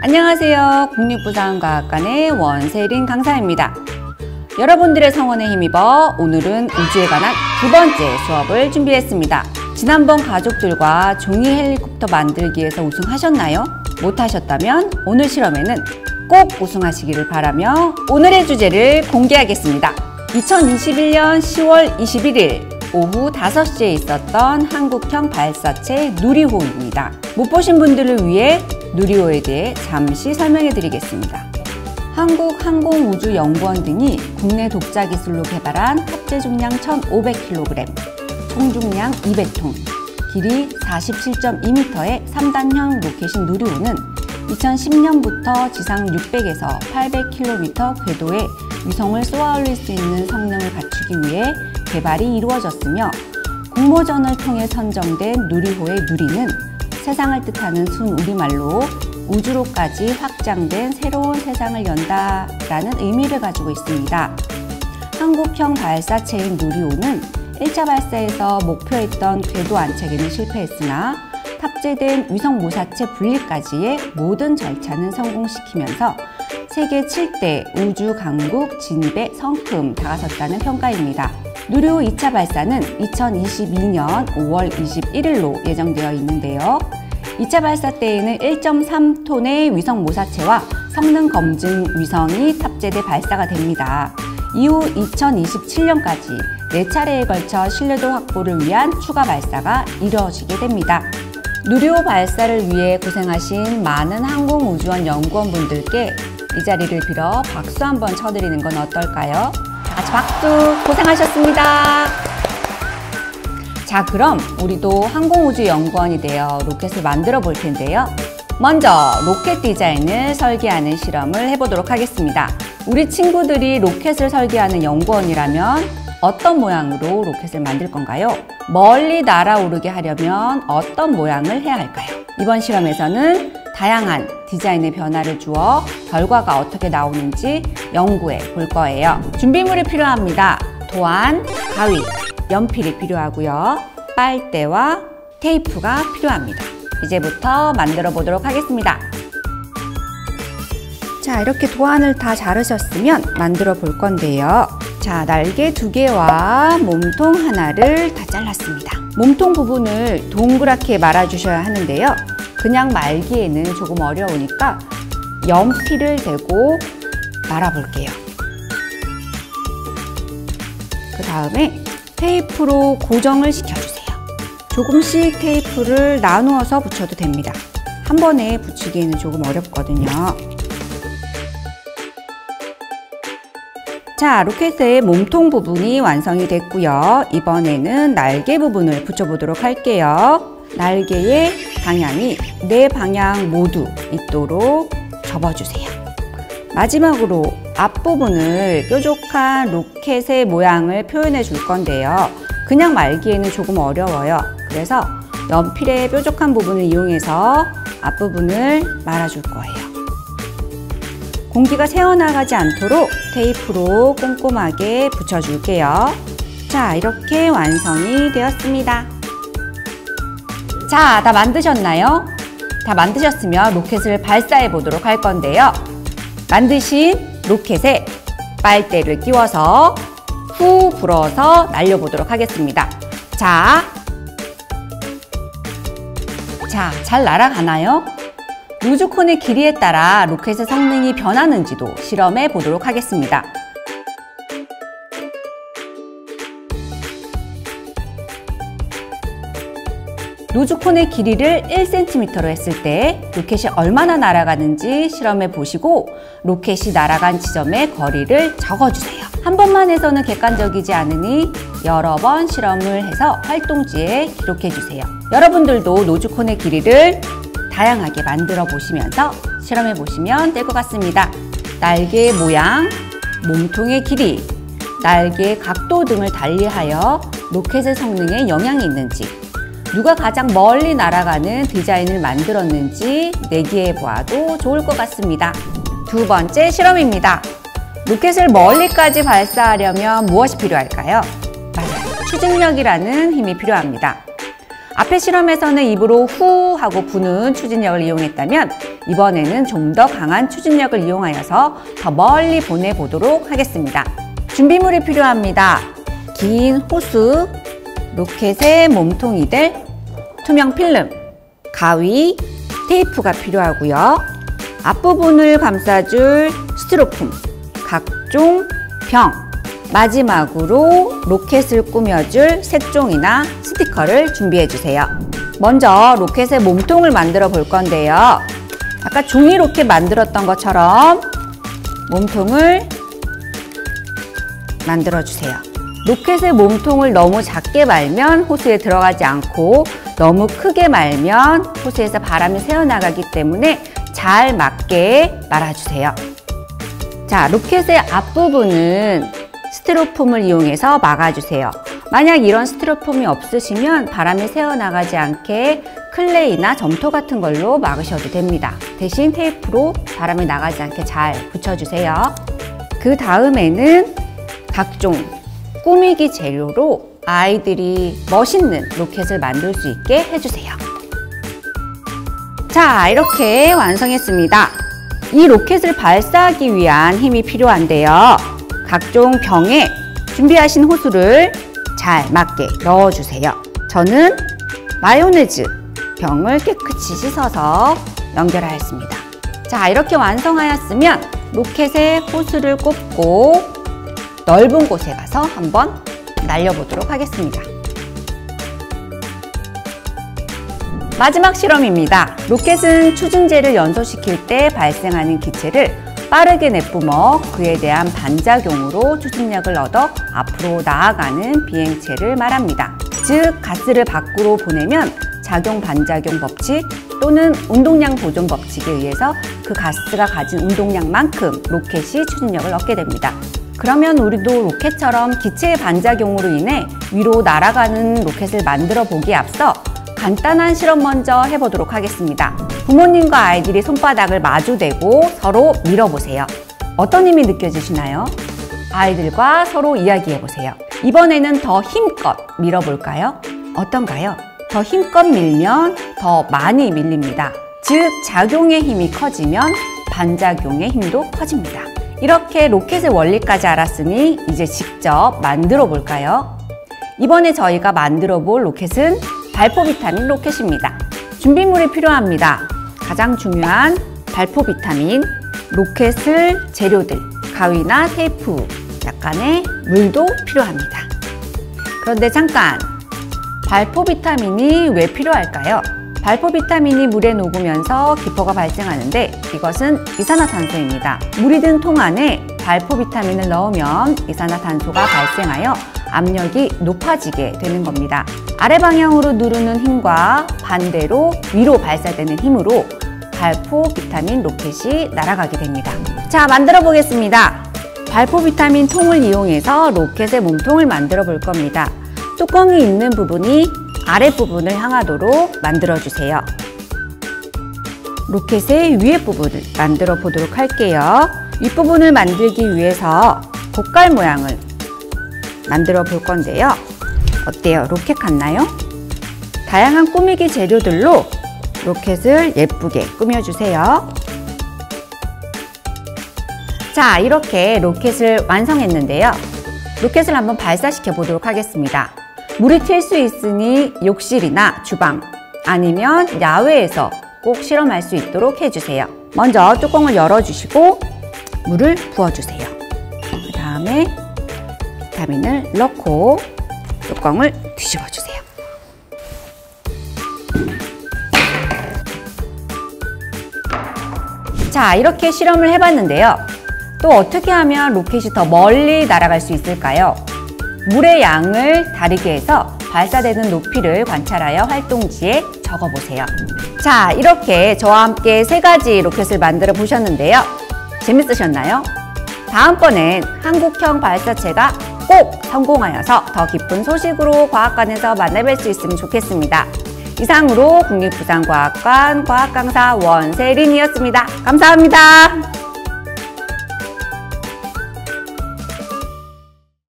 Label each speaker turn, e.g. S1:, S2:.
S1: 안녕하세요. 국립부산과학관의 원세린 강사입니다. 여러분들의 성원에 힘입어 오늘은 우주에 관한 두 번째 수업을 준비했습니다. 지난번 가족들과 종이 헬리콥터 만들기에서 우승하셨나요? 못하셨다면 오늘 실험에는 꼭 우승하시기를 바라며 오늘의 주제를 공개하겠습니다. 2021년 10월 21일 오후 5시에 있었던 한국형 발사체 누리호입니다. 못 보신 분들을 위해 누리호에 대해 잠시 설명해 드리겠습니다. 한국항공우주연구원 등이 국내 독자 기술로 개발한 탑재 중량 1,500kg, 총중량 200톤, 길이 47.2m의 3단형 로켓인 누리호는 2010년부터 지상 600에서 800km 궤도에 위성을 쏘아 올릴 수 있는 성능을 갖추기 위해 개발이 이루어졌으며 공모전을 통해 선정된 누리호의 누리는 세상을 뜻하는 순우리말로 우주로까지 확장된 새로운 세상을 연다라는 의미를 가지고 있습니다. 한국형 발사체인 누리호는 1차 발사에서 목표했던 궤도 안착에는 실패했으나 탑재된 위성 모사체 분리까지의 모든 절차는 성공시키면서 세계 7대 우주 강국 진입에 성큼 다가섰다는 평가입니다. 누리호 2차 발사는 2022년 5월 21일로 예정되어 있는데요. 2차 발사 때에는 1.3톤의 위성 모사체와 성능 검증 위성이 탑재돼 발사가 됩니다. 이후 2027년까지 4차례에 걸쳐 신뢰도 확보를 위한 추가 발사가 이루어지게 됩니다. 누리호 발사를 위해 고생하신 많은 항공우주원 연구원분들께 이 자리를 빌어 박수 한번 쳐드리는 건 어떨까요? 다 같이 박수! 고생하셨습니다. 자, 그럼 우리도 항공우주연구원이 되어 로켓을 만들어 볼 텐데요. 먼저 로켓 디자인을 설계하는 실험을 해보도록 하겠습니다. 우리 친구들이 로켓을 설계하는 연구원이라면 어떤 모양으로 로켓을 만들 건가요? 멀리 날아오르게 하려면 어떤 모양을 해야 할까요? 이번 실험에서는 다양한 디자인의 변화를 주어 결과가 어떻게 나오는지 연구해 볼 거예요. 준비물이 필요합니다. 도안, 가위, 연필이 필요하고요. 빨대와 테이프가 필요합니다. 이제부터 만들어 보도록 하겠습니다. 자, 이렇게 도안을 다 자르셨으면 만들어 볼 건데요. 자, 날개 2개와 몸통 하나를 다 잘랐습니다. 몸통 부분을 동그랗게 말아주셔야 하는데요. 그냥 말기에는 조금 어려우니까 연필을 대고 말아볼게요. 그 다음에 테이프로 고정을 시켜주세요. 조금씩 테이프를 나누어서 붙여도 됩니다. 한 번에 붙이기에는 조금 어렵거든요. 자, 로켓의 몸통 부분이 완성이 됐고요. 이번에는 날개 부분을 붙여보도록 할게요. 날개의 방향이 4방향 모두 있도록 접어주세요. 마지막으로 앞부분을 뾰족한 로켓의 모양을 표현해 줄 건데요. 그냥 말기에는 조금 어려워요. 그래서 연필의 뾰족한 부분을 이용해서 앞부분을 말아줄 거예요. 공기가 새어나가지 않도록 테이프로 꼼꼼하게 붙여줄게요. 자, 이렇게 완성이 되었습니다. 자, 다 만드셨나요? 다 만드셨으면 로켓을 발사해 보도록 할 건데요. 만드신 로켓에 빨대를 끼워서 후 불어서 날려보도록 하겠습니다. 자, 잘 날아가나요? 루즈콘의 길이에 따라 로켓의 성능이 변하는지도 실험해 보도록 하겠습니다. 루즈콘의 길이를 1cm로 했을 때 로켓이 얼마나 날아가는지 실험해 보시고 로켓이 날아간 지점의 거리를 적어주세요. 한 번만 해서는 객관적이지 않으니 여러 번 실험을 해서 활동지에 기록해 주세요. 여러분들도 루즈콘의 길이를 다양하게 만들어 보시면서 실험해 보시면 될 것 같습니다. 날개의 모양, 몸통의 길이, 날개의 각도 등을 달리하여 로켓의 성능에 영향이 있는지, 누가 가장 멀리 날아가는 디자인을 만들었는지 내기해 보아도 좋을 것 같습니다. 두 번째 실험입니다. 로켓을 멀리까지 발사하려면 무엇이 필요할까요? 맞아요. 추진력이라는 힘이 필요합니다. 앞의 실험에서는 입으로 후 하고 부는 추진력을 이용했다면 이번에는 좀 더 강한 추진력을 이용하여서 더 멀리 보내보도록 하겠습니다. 준비물이 필요합니다. 긴 호수, 로켓의 몸통이 될 투명 필름, 가위, 테이프가 필요하고요. 앞부분을 감싸줄 스티로폼, 각종 병, 마지막으로 로켓을 꾸며줄 색종이나 스티커를 준비해주세요. 먼저 로켓의 몸통을 만들어 볼 건데요. 아까 종이 로켓 만들었던 것처럼 몸통을 만들어주세요. 로켓의 몸통을 너무 작게 말면 호수에 들어가지 않고 너무 크게 말면 호수에서 바람이 새어나가기 때문에 잘 맞게 말아주세요. 자, 로켓의 앞부분은 스티로폼을 이용해서 막아주세요. 만약 이런 스티로폼이 없으시면 바람이 새어나가지 않게 클레이나 점토 같은 걸로 막으셔도 됩니다. 대신 테이프로 바람이 나가지 않게 잘 붙여주세요. 그 다음에는 각종 꾸미기 재료로 아이들이 멋있는 로켓을 만들 수 있게 해주세요. 자, 이렇게 완성했습니다. 이 로켓을 발사하기 위한 힘이 필요한데요. 각종 병에 준비하신 호수를 잘 맞게 넣어주세요. 저는 마요네즈 병을 깨끗이 씻어서 연결하였습니다. 자, 이렇게 완성하였으면 로켓에 호수를 꽂고 넓은 곳에 가서 한번 날려보도록 하겠습니다. 마지막 실험입니다. 로켓은 추진제를 연소시킬 때 발생하는 기체를 빠르게 내뿜어 그에 대한 반작용으로 추진력을 얻어 앞으로 나아가는 비행체를 말합니다. 즉, 가스를 밖으로 보내면 작용 반작용 법칙 또는 운동량 보존 법칙에 의해서 그 가스가 가진 운동량만큼 로켓이 추진력을 얻게 됩니다. 그러면 우리도 로켓처럼 기체의 반작용으로 인해 위로 날아가는 로켓을 만들어 보기에 앞서 간단한 실험 먼저 해보도록 하겠습니다. 부모님과 아이들이 손바닥을 마주대고 서로 밀어보세요. 어떤 힘이 느껴지시나요? 아이들과 서로 이야기해보세요. 이번에는 더 힘껏 밀어볼까요? 어떤가요? 더 힘껏 밀면 더 많이 밀립니다. 즉, 작용의 힘이 커지면 반작용의 힘도 커집니다. 이렇게 로켓의 원리까지 알았으니 이제 직접 만들어 볼까요? 이번에 저희가 만들어 볼 로켓은 발포 비타민 로켓입니다. 준비물이 필요합니다. 가장 중요한 발포 비타민, 로켓을 재료들, 가위나 테이프, 약간의 물도 필요합니다. 그런데 잠깐! 발포 비타민이 왜 필요할까요? 발포 비타민이 물에 녹으면서 기포가 발생하는데 이것은 이산화탄소입니다. 물이 든 통 안에 발포 비타민을 넣으면 이산화탄소가 발생하여 압력이 높아지게 되는 겁니다. 아래 방향으로 누르는 힘과 반대로 위로 발사되는 힘으로 발포 비타민 로켓이 날아가게 됩니다. 자, 만들어 보겠습니다. 발포 비타민 통을 이용해서 로켓의 몸통을 만들어 볼 겁니다. 뚜껑이 있는 부분이 아랫부분을 향하도록 만들어주세요. 로켓의 위에 부분을 만들어 보도록 할게요. 윗부분을 만들기 위해서 복갈 모양을 만들어 볼 건데요. 어때요? 로켓 같나요? 다양한 꾸미기 재료들로 로켓을 예쁘게 꾸며주세요. 자, 이렇게 로켓을 완성했는데요. 로켓을 한번 발사시켜 보도록 하겠습니다. 물이 튈 수 있으니 욕실이나 주방 아니면 야외에서 꼭 실험할 수 있도록 해주세요. 먼저 뚜껑을 열어주시고 물을 부어주세요. 그 다음에 비타민을 넣고 뚜껑을 뒤집어주세요. 자, 이렇게 실험을 해봤는데요. 또 어떻게 하면 로켓이 더 멀리 날아갈 수 있을까요? 물의 양을 다르게 해서 발사되는 높이를 관찰하여 활동지에 적어보세요. 자, 이렇게 저와 함께 3가지 로켓을 만들어 보셨는데요. 재밌으셨나요? 다음번엔 한국형 발사체가 꼭 성공하여서 더 기쁜 소식으로 과학관에서 만나뵐 수 있으면 좋겠습니다. 이상으로 국립부산과학관 과학강사 원세린이었습니다. 감사합니다.